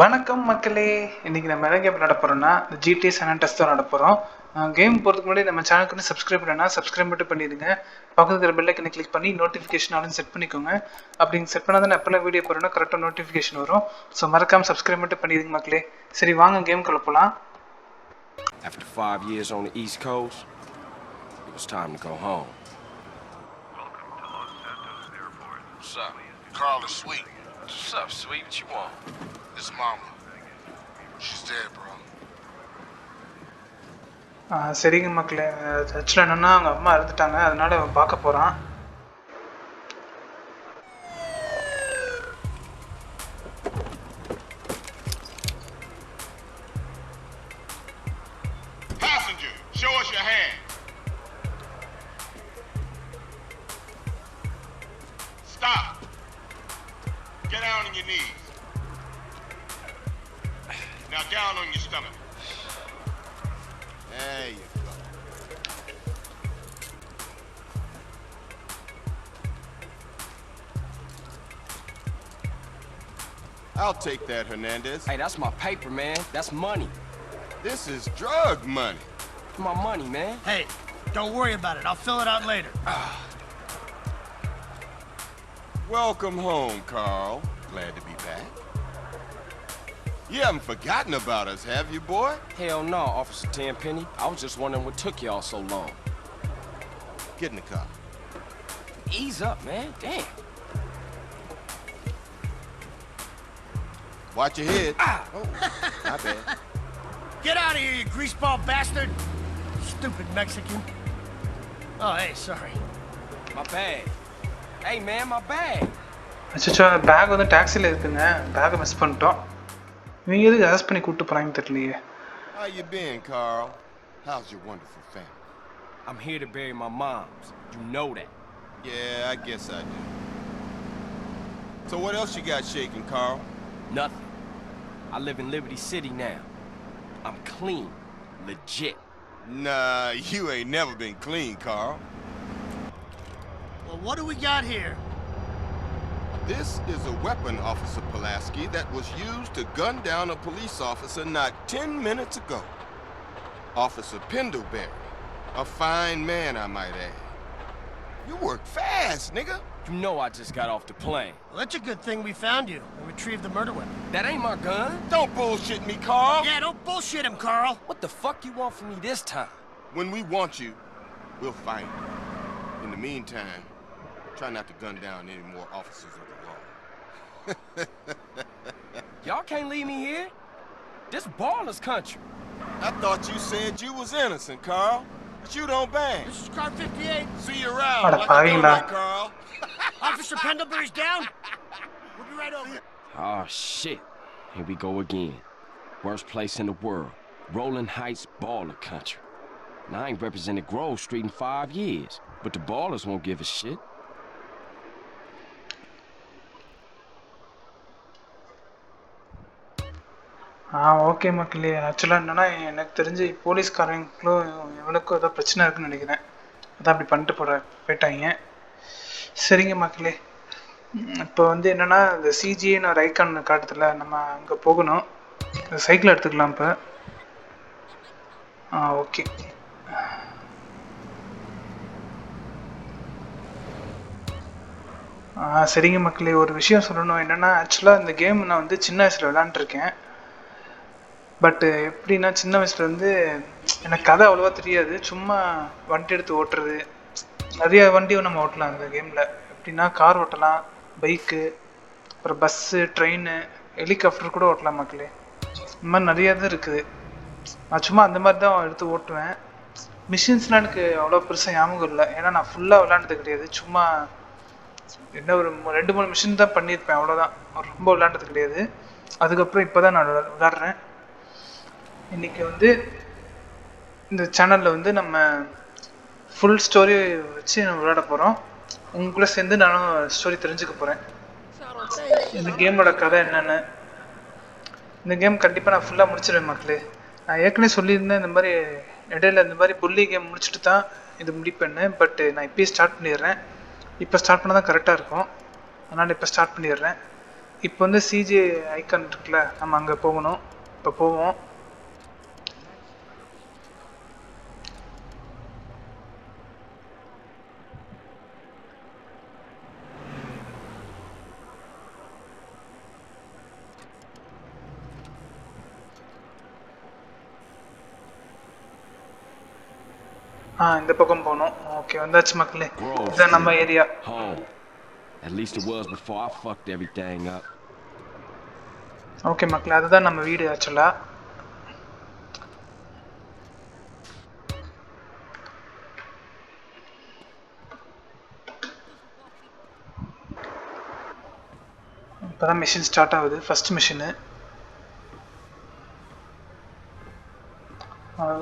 வணக்கம் மக்களே. இன்னைக்கு நம்ம என்ன கேம் விளையாட போறோம்னா GTA San Andreas தான் விளையாட போறோம். கேம் போறதுக்கு முன்னாடி நம்ம சேனலுக்கு வந்து சப்ஸ்கிரைப் பண்ணா சப்ஸ்கிரைப் மட்டும் பண்ணிடுங்க. பக்கத்துல இருக்கிற பெல் ஐக்கனை கிளிக் பண்ணி நோட்டிஃபிகேஷன் ஆலும் செட் பண்ணிக்கோங்க. அப்படி செட் பண்ணாதான் எப்பெல்லாம் வீடியோ போறோம்னா கரெக்டாக நோட்டிஃபிகேஷன் வரும். ஸோ மறக்காம சப்ஸ்கிரைப் மட்டும் பண்ணிடுங்க மக்களே. சரி வாங்க கேம் குள்ள போலாம். After 5 years on the East Coast, it was time to go home. What's up? Carl is sweet. What's up, sweet? What you want? This mama. She's dead, bro. சரிங்க மக்களே, ஆக்சுவலாக என்னன்னா அவங்க அம்மா இறந்துட்டாங்க, அதனால அவன் பார்க்க போறான். Passenger, show us your hand. Stop. Get down on your knees. Now down on your stomach. There you go. I'll take that, Hernandez. Hey, that's my paper, man. That's money. This is drug money. My money, man. Hey, don't worry about it. I'll fill it out later. Welcome home, Carl. Glad to be back. You haven't forgotten about us, have you, boy? Hell no, Officer Tenpenny. I was just wondering what took y'all so long. Get in the car. Ease up, man. Damn. Watch your head. Oh, my bad. Get out of here, you greaseball bastard! Stupid Mexican. Oh, hey, sorry. My bag. Hey, man, my bag. அச்சோ, back வந்து டாக்ஸியில் இருக்குங்க. பேக்கை miss பண்ணிட்டோம். இவங்க எதுக்கு arrest பண்ணி கூப்பிட்டு போகிறாங்கன்னு தெரியலையே. How you been, Carl? How's your wonderful family? I'm here to bury my moms. You know that. Yeah, I guess I do. So what else you got shaking, Carl? Nothing. I live in Liberty City now. I'm clean. Legit. Nah, you ain't never been clean, Carl. Well, what do we got here? This is a weapon, Officer Pulaski, that was used to gun down a police officer not 10 minutes ago. Officer Pendlebury. A fine man, I might add. You work fast, nigga. You know I just got off the plane. Well, that's a good thing we found you and retrieved the murder weapon. That ain't my gun. Don't bullshit me, Carl. Yeah, don't bullshit him, Carl. What the fuck you want from me this time? When we want you, we'll find you. In the meantime, try not to gun down any more officers of the law. Y'all can't leave me here. This baller's country. I thought you said you was innocent, Carl. But you don't bang. This is car 58. See you around Aட like a பாவிங்களா. donut, Carl. Officer Pendlebury's down. We'll be right over. Oh, shit. Here we go again. Worst place in the world. Rolling Heights baller country. Now, I ain't represented Grove Street in 5 years, but the ballers won't give a shit. Okay மக்களே. ஆக்சுவலாக என்னென்னா எனக்கு தெரிஞ்சு போலீஸ்காரங்களும் இவனுக்கும் ஏதோ பிரச்சனை இருக்குன்னு நினைக்கிறேன். அதான் அப்படி பண்ணிட்டு போயிட்டாங்க. சரிங்க மக்களே, இப்போ வந்து என்னென்னா இந்த சிஜின்னு ஒரு ஐக்கான் காட்டுறதுல நம்ம அங்கே போகணும். சைக்கிள் எடுத்துக்கலாம் இப்போ. ஓகே. சரிங்க மக்களே, ஒரு விஷயம் சொல்லணும். என்னென்னா ஆக்சுவலாக இந்த கேம் நான் வந்து சின்ன வயசில் விளாண்டுருக்கேன். பட்டு எப்படின்னா சின்ன வயசுல வந்து எனக்கு கதை அவ்வளோவா தெரியாது. சும்மா வண்டி எடுத்து ஓட்டுறது, நிறைய வண்டியும் நம்ம ஓட்டலாம் அந்த கேமில். எப்படின்னா கார் ஓட்டலாம், பைக்கு, அப்புறம் பஸ்ஸு, ட்ரெயின், ஹெலிகாப்டர் கூட ஓட்டலாம் மக்களே. இந்த மாதிரி நிறைய இது இருக்குது. நான் சும்மா அந்த மாதிரி தான் எடுத்து ஓட்டுவேன். மிஷின்ஸ்லாம் எனக்கு அவ்வளோ பெருசாக ஞாபகம் இல்லை, ஏன்னா நான் ஃபுல்லாக விளாண்டது கிடையாது. சும்மா என்ன ஒரு 2-3 மிஷின் தான் பண்ணியிருப்பேன், அவ்வளோதான். ரொம்ப விளாண்டது கிடையாது. அதுக்கப்புறம் இப்போ தான் நான் விளாட்றேன். இன்றைக்கி வந்து இந்த சேனலில் வந்து நம்ம ஃபுல் ஸ்டோரி வச்சு நம்ம விளையாட போகிறோம். உங்களுக்குள்ளே சேர்ந்து நானும் ஸ்டோரி தெரிஞ்சுக்க போகிறேன். இந்த கேமோட கதை என்னென்னு. இந்த கேம் கண்டிப்பாக நான் ஃபுல்லாக முடிச்சிடுவேன் மக்களே. நான் ஏற்கனவே சொல்லியிருந்தேன் இந்த மாதிரி இடையில இந்த மாதிரி புள்ளி கேம் முடிச்சுட்டு தான் இது முடிப்பேன்னு. பட் நான் இப்போயே ஸ்டார்ட் பண்ணிடுறேன். இப்போ ஸ்டார்ட் பண்ணால் தான் கரெக்டாக இருக்கும், அதனால் இப்போ ஸ்டார்ட் பண்ணிடுறேன். இப்போ வந்து சிஜே ஐக்கான் இருக்குல்ல, நம்ம அங்கே போகணும். இப்போ போவோம். இந்த பக்கம் போகணும். ஓகே, வந்தாச்சு மக்களே. இதுதான் நம்ம area. At least it was before I fucked everything up. Okay மக்களே, அதுதான் நம்ம வீடு ஆக்சுவலா. இப்போதான் மிஷின் ஸ்டார்ட் ஆகுது, ஃபர்ஸ்ட் மிஷினு.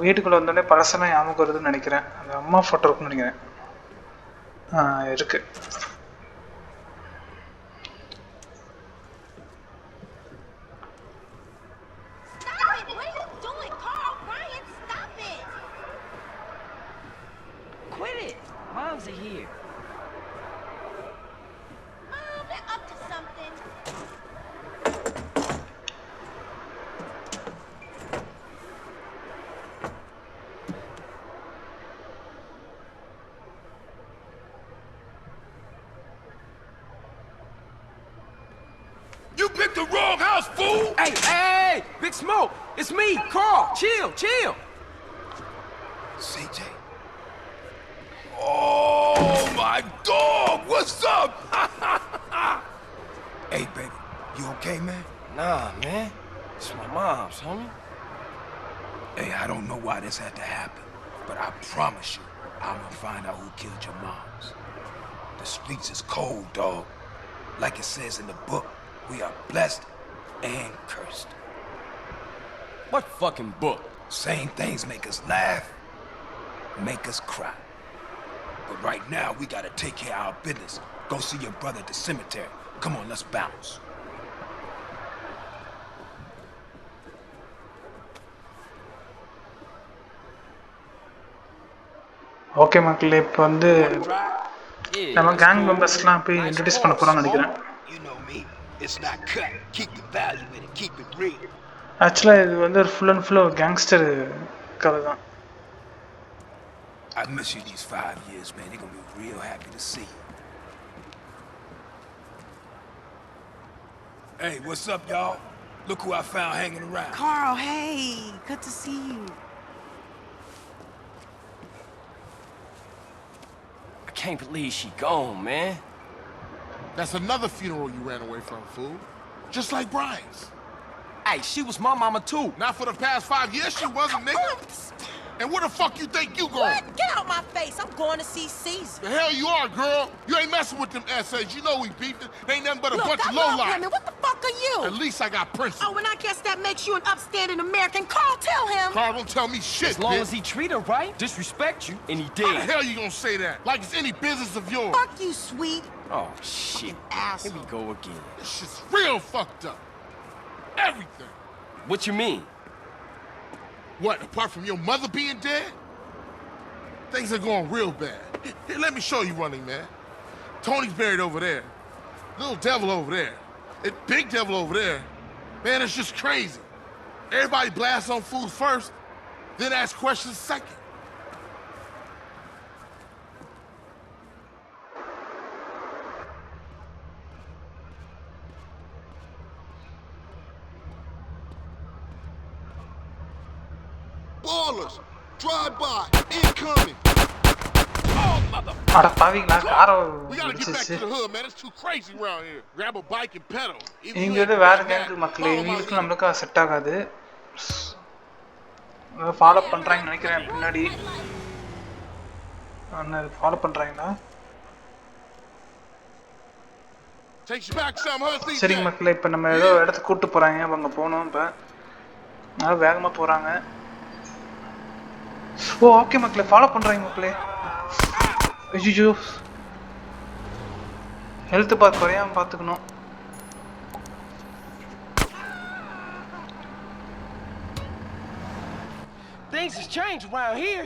வீட்டுக்குள்ளே வந்தோடனே பழசெல்லாம் ஞாபகம் வருதுன்னு நினைக்கிறேன். அந்த அம்மா ஃபோட்டோ இருக்குன்னு நினைக்கிறேன். இருக்கு. You picked the wrong house, fool! Hey, Big Smoke! It's me, Carl! Chill! CJ. Oh, my dog! What's up? Hey, baby. You okay, man? Nah, man. It's my mom's, homie. Hey, I don't know why this had to happen, but I promise you, I'm gonna find out who killed your moms. The streets is cold, dog. Like it says in the book, we are blessed and cursed. What fucking book? Same things make us laugh, make us cry. But right now, we gotta take care of our business. Go see your brother at the cemetery. Come on, let's bounce. Okay மக்களே, இப்போ வந்து நம்ம gang மெம்பர்ஸ்லாம் போய் introduce பண்ண போகிறோம்னு நினைக்கிறேன். ஆக்சுவலாக இது வந்து ஒரு ஃபுல் அண்ட் ஃபுல் ஒரு கேங்ஸ்டர் கதை தான். I miss you these 5 years, man. They're gonna be real happy to see you. Hey, what's up, y'all? Look who I found hanging around. Carl, hey, good to see you. I can't believe she gone, man. That's another funeral you ran away from, fool. Just like Brian's. Hey, she was my mama too. Not for the past 5 years she wasn't, nigga. And where the fuck you think you going? What? Get out my face. I'm going to see Caesar. The hell you are, girl. You ain't messing with them essays. You know we beefed it. They ain't nothing but a bunch of lowlife. Women. What the fuck are you? At least I got principles. Oh, and I guess that makes you an upstanding American. Carl, tell him. Carl, don't tell me shit, As long bitch. as he treat her right, disrespect you, and he How the did. hell you gonna say that? Like it's any business of yours. Fuck you, sweet. Oh, shit. Asshole. Here we go again. This shit's real fucked up. Everything. What you mean? What, apart from your mother being dead? Things are going real bad. Here, let me show you running, man. Tony's buried over there. Little devil over there. And big devil over there. Man, it's just crazy. Everybody blasts on food first, then ask questions second. Ballers, drive by, incoming. அட பாவீங்களா, காரை We gotta get back முடிச்சிச்சு. to the hood, man. It's too crazy around here. Grab a bike and pedal. Either you இங்க ain't வந்து doing வேற that, gang மக்களே, follow my இவங்களுக்கு lead. நம்மளுக்கு set ஆகாது. ஃபாலோ பண்றாங்கன்னு நினைக்கிறேன் பின்னாடி. ஃபாலோ பண்றாங்களா? Takes you back some, huh, CJ? சரிங்க மக்களே, இப்போ நம்ம ஏதோ இடத்துக்கு கூப்பிட்டு போகிறாங்க. அப்போ அங்கே போகணும். இப்போ அதனால் வேகமாக போகிறாங்க. ஓ ஓகே மக்களே, ஃபாலோ பண்ணுறாங்க மக்களே. ஐயோ, ஹெல்த் பார்த்து குறையாமல் பார்த்துக்கணும். Things has changed around here.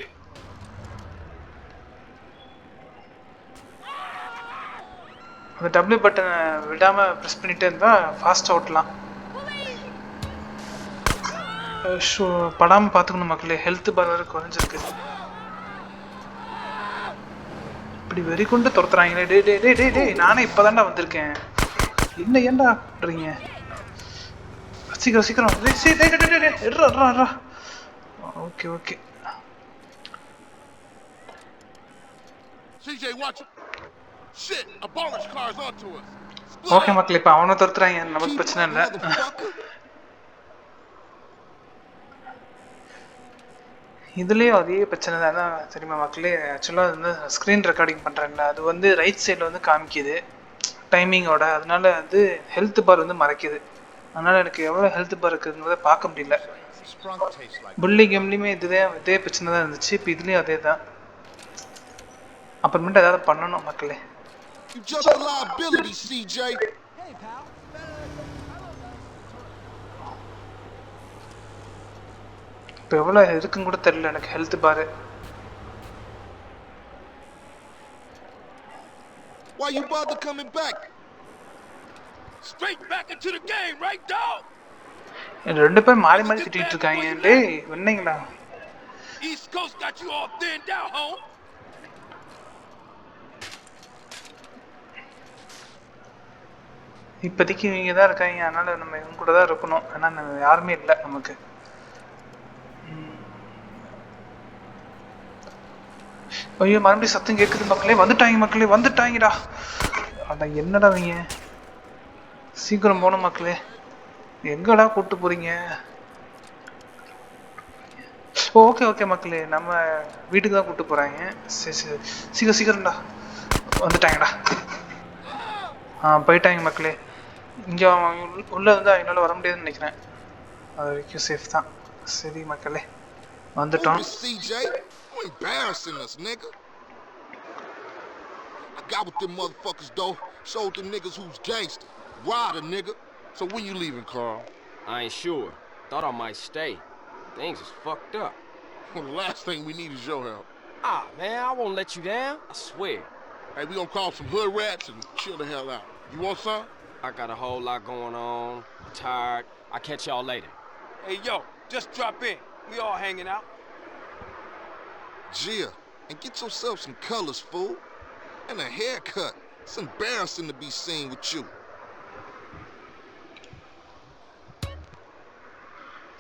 அந்த டபிள்யூ பட்டனை விடாமல் ப்ரெஸ் பண்ணிகிட்டே இருந்தால் ஃபாஸ்ட்டாக ஓட்டலாம். ஷோ படாமல் பார்த்துக்கணும் மக்களே. ஹெல்த் பார் வேறு குறைஞ்சிருக்கு. இப்படி வெறி கொண்டு துரத்துறாங்களே. டே டே டே டே டே நானே இப்போ தாண்டா வந்திருக்கேன். என்ன ஏன்டா பண்ணுறீங்க? சீக்கிரம் சீக்கிரம். Okay okay. CJ, watch it. Shit, a bonus car's onto us. Okay மக்களே, இப்போ அவனை துரத்துறாங்க, நமக்கு பிரச்சனை இல்லை. இதுலேயும் அதே பிரச்சனை தான் தெரியுமா மக்களே. ஆக்சுவலாக வந்து ஸ்க்ரீன் ரெக்கார்டிங் பண்ணுறாங்களா, அது வந்து ரைட் சைடில் வந்து காமிக்குது டைமிங்கோட. அதனால வந்து ஹெல்த் பார் வந்து மறைக்குது. அதனால் எனக்கு எவ்வளோ ஹெல்த் பார் இருக்குதுங்கிறத பார்க்க முடியல. புள்ளி கேம்லேயுமே இதே பிரச்சனை தான் இருந்துச்சு. இப்போ இதுலேயும் அதே தான். அப்புறமேட்டு ஏதாவது பண்ணணும் மக்களே. இப்போ எவ்வளோ இருக்குன்னு கூட தெரியல எனக்கு ஹெல்த் பாரு. Why you bother coming back? Straight back into the game, right, dog? ரெண்டு பேரும் மாறி மாறி திட்டிட்டு இருக்காங்க. டேய் என்னங்கடா? East Coast got you all thinned out, home. இப்போதைக்கு இவங்க தான் இருக்காங்க, அதனால நம்ம இவங்க கூட தான் இருக்கணும். ஏன்னா யாருமே இல்லை நமக்கு. ஐயோ மறுபடியும் சத்தம் கேட்குது மக்களே. வந்துட்டாங்கடா. அதான் என்னடா நீங்க சீக்கிரம் போகணும் மக்களே. எங்கடா கூப்பிட்டு போறீங்க? ஓகே ஓகே மக்களே, நம்ம வீட்டுக்கு தான் கூப்பிட்டு போறாங்க. சரி சரி சீக்கிரம் சீக்கிரம்டா. வந்துட்டாங்கடா. போயிட்டாங்க மக்களே. இங்கே உள்ள வந்து என்னால் வர முடியாதுன்னு நினைக்கிறேன். அது வரைக்கும் சேஃப் தான். சரி மக்களே வந்துட்டோம். Embarrassing us, nigga. I got with them motherfuckers though. Showed them niggas who's gangster. Ride a nigga. So when you leaving, Carl? I ain't sure. Thought I might stay. Things is fucked up. Well, the last thing we need is your help. Ah, man, I won't let you down. I swear. Hey, we gonna call some hood rats and chill the hell out. You want some? I got a whole lot going on. I'm tired. I'll catch y'all later. Hey, yo, just drop in. We all hanging out. Gia, and get yourself some colors, fool. And a haircut. It's embarrassing to be seen with you.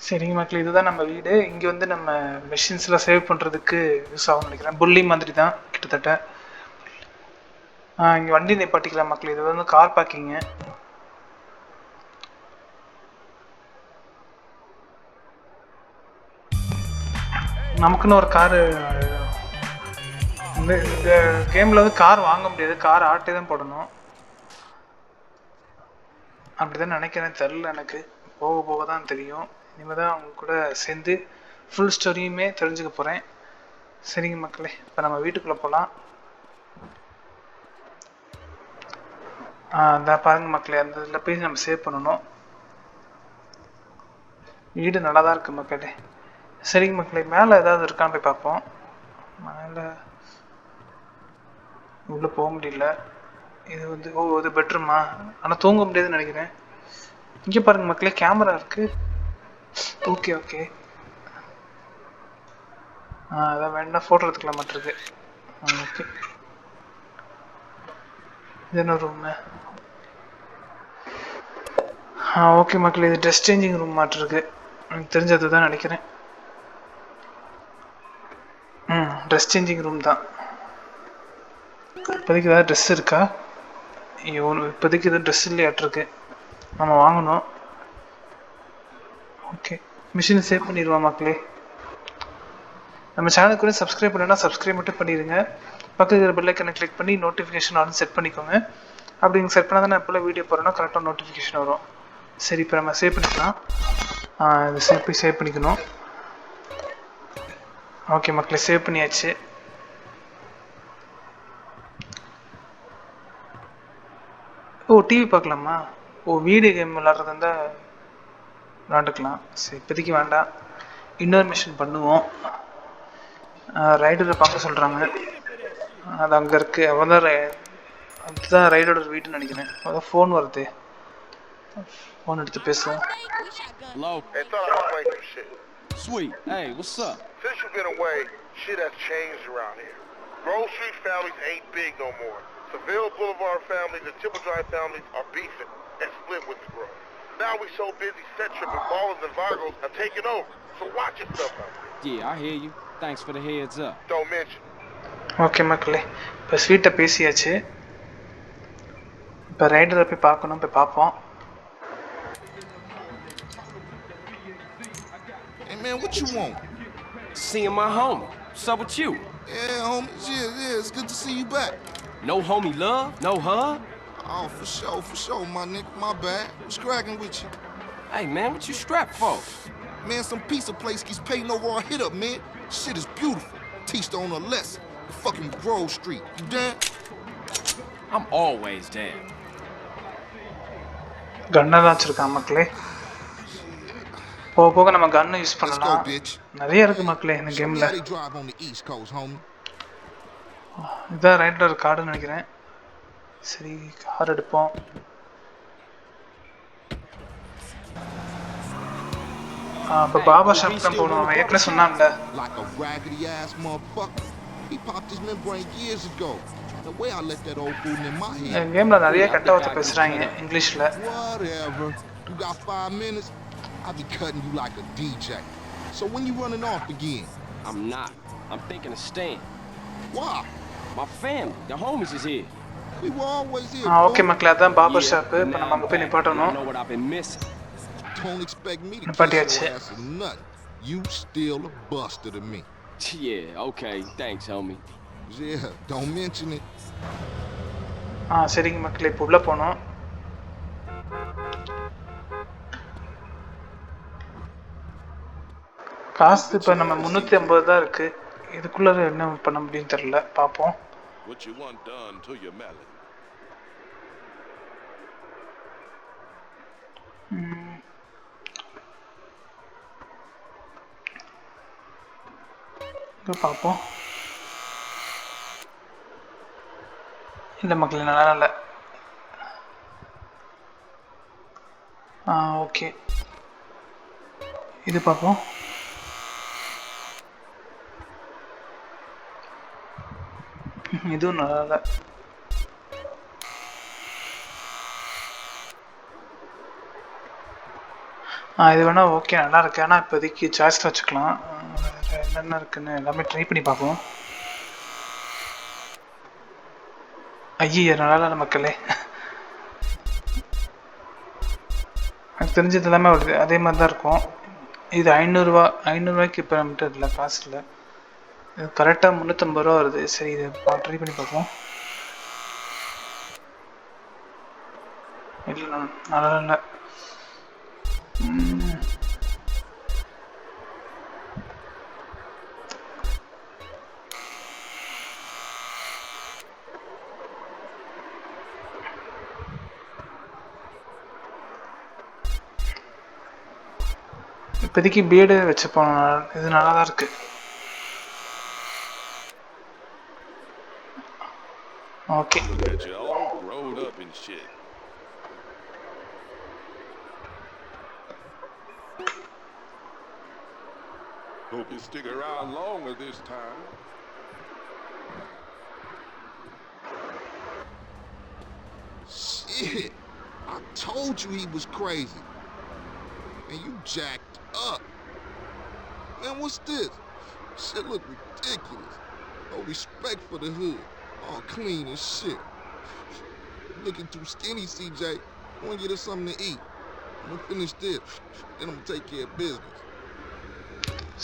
சரிங்க மக்கள், இதுதான் நம்ம வீடு. இங்கே வந்து நம்ம மெஷின்ஸ்லாம் save பண்ணுறதுக்கு use ஆகும்னு நினைக்கிறேன். புள்ளி மாதிரி தான் கிட்டத்தட்ட. இங்கே வண்டி நிப்பாட்டிக்கலாம் மக்கள். இது வந்து கார் பார்க்கிங்கு. நமக்குன்னு ஒரு காரு இந்த கேமில் வந்து கார் வாங்க முடியாது. கார் ஆட்டே தான் போடணும். அப்படி தான் நினைக்கிறேன், தெரில எனக்கு. போக போக தான் தெரியும். இனிமேல் தான் அவங்க கூட சேர்ந்து ஃபுல் ஸ்டோரியுமே தெரிஞ்சுக்க போகிறேன். சரிங்க மக்களே, இப்போ நம்ம வீட்டுக்குள்ளே போகலாம். அதான் பாருங்க மக்களே, அந்த இதில் போய் நம்ம சேவ் பண்ணணும். வீடு நல்லா தான் இருக்குது மக்களே. சரிங்க மக்களே, மேலே ஏதாவது இருக்கான்னு போய் பார்ப்போம். மேலே உள்ளே போக முடியல. இது வந்து இது பெட்ரூமா? ஆனால் தூங்க முடியாதுன்னு நினைக்கிறேன். இங்கே பாருங்க மக்களே, கேமரா இருக்குது. Okay okay. அதான் வேணா ஃபோட்டோ எடுத்துக்கலாம் மாட்டிருக்கு. ஓகே, இது என்ன ரூமு? ஓகே மக்களே, இது ட்ரெஸ் சேஞ்சிங் ரூம் மாட்டிருக்கு. எனக்கு தெரிஞ்சது தான் நினைக்கிறேன். ட்ரெஸ் சேஞ்சிங் ரூம் தான். இப்போதைக்கு ஏதாவது ட்ரெஸ் இருக்கா? இப்போதைக்கு எதுவும் ட்ரெஸ் இல்லையாட்டிருக்கு. நம்ம வாங்கணும். ஓகே, மிஷினை சேவ் பண்ணிடுவோம் மக்களே. நம்ம சேனலுக்கு கூட சப்ஸ்கிரைப் பண்ணனா சப்ஸ்கிரைப் மட்டும் பண்ணிடுங்க. பக்கத்தில் இருக்கிற பெல் ஐக்கனை கிளிக் பண்ணி நோட்டிஃபிகேஷன் ஆன் செட் பண்ணிக்கோங்க. அப்படி நீங்கள் செட் பண்ணால் தான் நான் எப்போல்லாம் வீடியோ போகிறேன்னா கரெக்டாக நோட்டிஃபிகேஷன் வரும். சரி, இப்போ நம்ம சேவ் பண்ணிக்கலாம். இது போய் சேவ் பண்ணிக்கணும். ஓகே மக்களே, சேவ் பண்ணியாச்சு. டிவி பார்க்கலாமா? வீடியோ கேம் விளாட்றது இருந்தால் விளாண்டுக்கலாம். சரி, இப்போதைக்கு வேண்டாம். இன்னொரு மிஷின் பண்ணுவோம். ரைடரை பார்க்க சொல்கிறாங்க. அது அங்கே இருக்குது. அவன் தான் இதுதான் ரைடோட வீடுன்னு நினைக்கிறேன். அதான் ஃபோன் வருது. ஃபோன் எடுத்து பேசுவோம். Hello? Hey, thought I'd explain some shit. Sweet. Hey, what's up? Since you've been away, shit has changed around here. Grove Street families ain't big no more. Seville Boulevard families and Tipple Drive families are beefing and split with the Grove. Now we so busy, set tripping ballers and Vargos have taken over. So watch yourself out there. Yeah, I hear you. Thanks for the heads up. Don't mention. Okay மக்களே, இப்போ ஸ்வீட்டை பேசியாச்சு. இப்போ ரைடரை போய் பார்க்கணும், போய் பார்ப்போம். Hey man, what you want? Seeing my homie. What's up with you? Yeah, homie. Yeah, it's good to see you back. No homie love? No hug? Oh, for sure, my nigga. My bad. What's cracking with you? Hey man, what you strapped for? Man, some pizza place keeps paying over our hit up, man. Shit is beautiful. Teach the owner a lesson. The fucking Grove Street. You down? I'm always down. கன்னை தான் வச்சுருக்கான் மக்களே. போக போக நம்ம கன்னை use பண்ணலாம். நிறைய இருக்குது மக்களே இந்த கேமில். இதுதான் ரைடர் கார்டுன்னு நினைக்கிறேன். சரி, கார் எடுப்போம். இப்போ பாபா ஷாப் தான் போகணும். அவன் ஏற்கனவே சொன்னான்ல. கேம்ல நிறைய கெட்ட வார்த்தை பேசுறாங்க இங்கிலீஷ்ல. I'll be cutting you like a DJ. So when you running off again? I'm not. I'm thinking of staying. Why? My family, the homies is here. We were always here. Okay, மக்களே, அதான் Baba shop. இப்போ நம்ம அங்க போய் நிப்பாட்டணும். I know what I've been missing. Don't expect me to நிப்பாட்டியாச்சு. nothing. You still a buster to me. Yeah, okay. Thanks, homie. Yeah, don't mention it. சரிங்க மக்களே, இப்போ உள்ள போனோம். காசு இப்போ நம்ம 350 தான் இருக்கு. இதுக்குள்ள என்ன பண்ண முடியும் தெரியல, பாப்போம். What you want done to your melon? பாப்போம். இல்லை மக்களே, நல்லா இல்லை. ஓகே, இது பார்ப்போம். இதுவும் நல்லா இல்லை. இது வேணா ஓகே, நல்லா இருக்கு. ஆனால் இப்போதைக்கு சாய்ஸ் வச்சுக்கலாம். என்னென்ன இருக்குன்னு எல்லாமே ட்ரை பண்ணி பார்ப்போம். ஐயா, நல்லா இல்லை மக்களே. எனக்கு தெரிஞ்சது எல்லாமே வருது, அதே மாதிரி தான் இருக்கும். இது 500 500 இப்போ நம்மகிட்ட இல்லை, காசு இல்லை. இது கரெக்டாக 350 ரூபா வருது. சரி, இது ட்ரை பண்ணி பார்ப்போம். இல்லை, நல்லா இல்லை. இப்போதைக்கு பீடு வச்சுப்போம். இது நல்லா தான் இருக்கு. Okay, Hope you stick around longer this time. Shit, I told you he was crazy. And you jacked up. Man, what's this? Shit look ridiculous. No respect for the hood. All clean as shit. Looking too skinny, CJ. I want to get us something to eat. I'm gonna finish this. Then I'm gonna take care of business.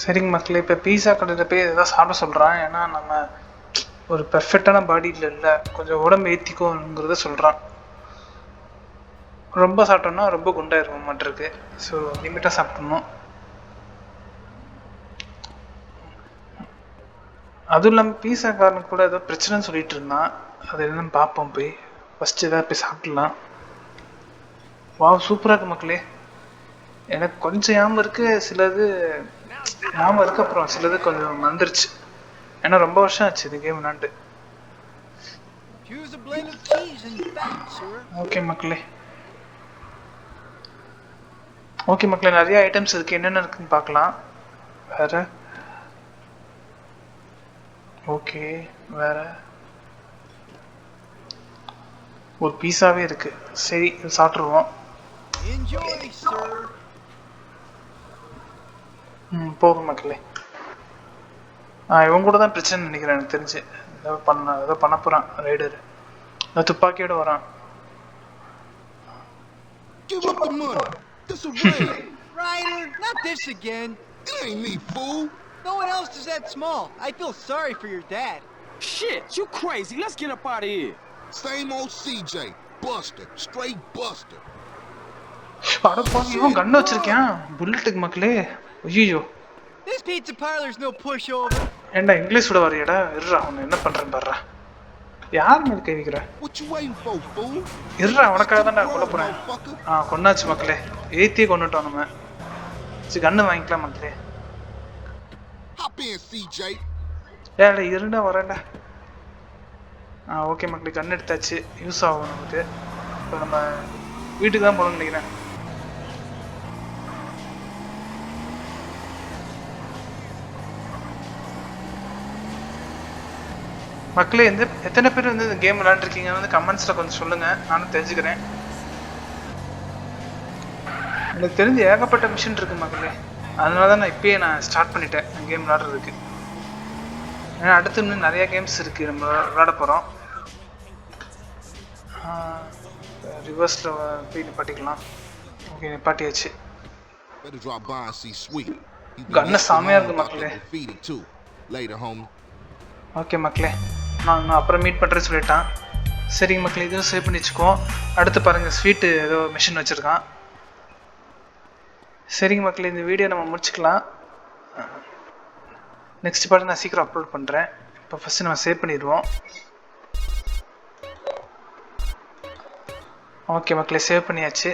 சரிங்க மக்களே, இப்போ பீஸா கடையில் போய் எதாவது சாப்பிட சொல்கிறான். ஏன்னா நம்ம ஒரு பெர்ஃபெக்டான பாடியில் இல்லை, கொஞ்சம் உடம்பு ஏற்றிக்கோங்கிறத சொல்கிறான். ரொம்ப சாப்பிட்டோம்னா ரொம்ப குண்டாயிருவோம் மாட்டிருக்கு. ஸோ லிமிட்டாக சாப்பிடணும். அதுவும் இல்லாமல் பீஸா காரனுக்கு கூட ஏதோ பிரச்சனைன்னு சொல்லிட்டு இருந்தான். அது என்னன்னு பார்ப்போம். போய் ஃபஸ்ட்டு எதாவது போய் சாப்பிட்லாம். வா, சூப்பராக இருக்கு மக்களே. எனக்கு கொஞ்சம் ஞாபகம் இருக்குது, சிலது ஞாபகம் இருக்குது, அப்புறம் சிலது கொஞ்சம் வந்துருச்சு. ஏன்னா ரொம்ப வருஷம் ஆச்சு இது கேம் விளாண்டு. Choose a blend of cheese and fat, sir. Okay மக்களே. ஓகே மக்களே, நிறைய ஐட்டம்ஸ் இருக்கு. என்னென்ன இருக்குன்னு பார்க்கலாம். வேற ஓகே, வேற ஒரு பீஸாவே இருக்கு. சரி, இது சாப்பிட்ருவோம். Enjoy, sir. போகும் மக்களே. இவங்க கூட தான் பிரச்சனை நினைக்கிறேன் எனக்கு தெரிஞ்சு. ஏதோ பண்ண போறான் ரைடர். துப்பாக்கியோட வரான். Give up the money. This a raid. Ryder, not this again. It ain't me, fool. No one else is that small. I feel sorry for your dad. Shit, you crazy. Let's get up out of here. Same old CJ. Buster. Straight Buster. அட பாவி, இவன் கன் வச்சிருக்கான் புல்லட்டுக்கு மக்களே. ஐயோ, This pizza parlor's no pushover. ஏண்டா English விட வரையடா. இருடா, அவனை என்ன பண்றேன்னு பாடுறா. யார் மேல கை வைக்கிற? What you waiting for, fool? இருடா, உனக்காக தான் நான் கொல்ல போறேன். கொன்னாச்சு மக்களே. ஏத்தியே கொன்னுட்டோம் நம்ம. சரி, கன்னு வாங்கிக்கலாம் மக்களே. Hop in, CJ. ஏடா இருடா, வரேன்டா. ஓகே மக்களே, கன் எடுத்தாச்சு. யூஸ் ஆகும் நமக்கு. இப்போ நம்ம வீட்டுக்கு தான் போகணும்னு நினைக்கிறேன். மக்களே, எத்தனை பேர் இந்த கேம் விளையாண்டுருக்கீங்கன்னு கமெண்ட்ஸில் கொஞ்சம் சொல்லுங்கள், நானும் தெரிஞ்சுக்கிறேன். எனக்கு தெரிஞ்சு ஏகப்பட்ட மிஷின் இருக்குது மக்களே. அதனால தான் நான் இப்பயே ஸ்டார்ட் பண்ணிட்டேன் கேம் விளையாடுறதுக்கு. ஏன்னா அடுத்து இன்னும் நிறையா கேம்ஸ் இருக்குது நம்ம விளையாட போகிறோம். ரிவர்ஸில் போய் நிப்பாட்டிக்கலாம். ஓகே, நிப்பாட்டியாச்சு. கன்னு செமையாக இருக்குது மக்களே. ஓகே மக்களே, நான் அப்புறம் மீட் பண்ணுறேன்னு சொல்லிட்டான். சரிங்க மக்களே, இதுவும் சேவ் பண்ணி வச்சுக்குவோம். அடுத்து பாருங்கள், ஸ்வீட்டு ஏதோ மிஷின் வச்சுருக்கான். சரிங்க மக்களே, இந்த வீடியோ நம்ம முடிச்சுக்கலாம். நெக்ஸ்ட் பார்த்து நான் சீக்கிரம் அப்லோட் பண்ணுறேன். இப்போ ஃபஸ்ட்டு நம்ம சேவ் பண்ணிடுவோம். ஓகே மக்களே, சேவ் பண்ணியாச்சு.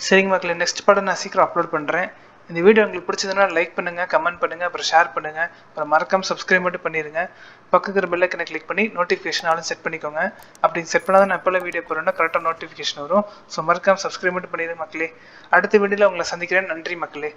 சரிங்க மக்களே, நெக்ஸ்ட் பார்த்து நான் சீக்கிரம் அப்லோட் பண்ணுறேன். இந்த வீடியோ உங்களுக்கு பிடிச்சதுன்னா லைக் பண்ணுங்கள், கமெண்ட் பண்ணுங்கள், அப்புறம் ஷேர் பண்ணுங்கள். அப்புறம் மறக்காம சப்ஸ்கிரைப் மட்டும் பண்ணிடுங்க. பக்கத்தில் பெல் ஐக்கனை கிளிக் பண்ணி நோட்டிஃபிகேஷனாலும் செட் பண்ணிக்கோங்க. அப்படி செட் பண்ணாதான் நான் எப்போல்லாம் வீடியோ போகிறேன்னா கரெக்டாக நோட்டிஃபிகேஷன் வரும். ஸோ மறக்காம சப்ஸ்கிரைப் மட்டும் பண்ணிடுங்க மக்களே. அடுத்த வீடியோவில் உங்களை சந்திக்கிறேன். நன்றி மக்களே.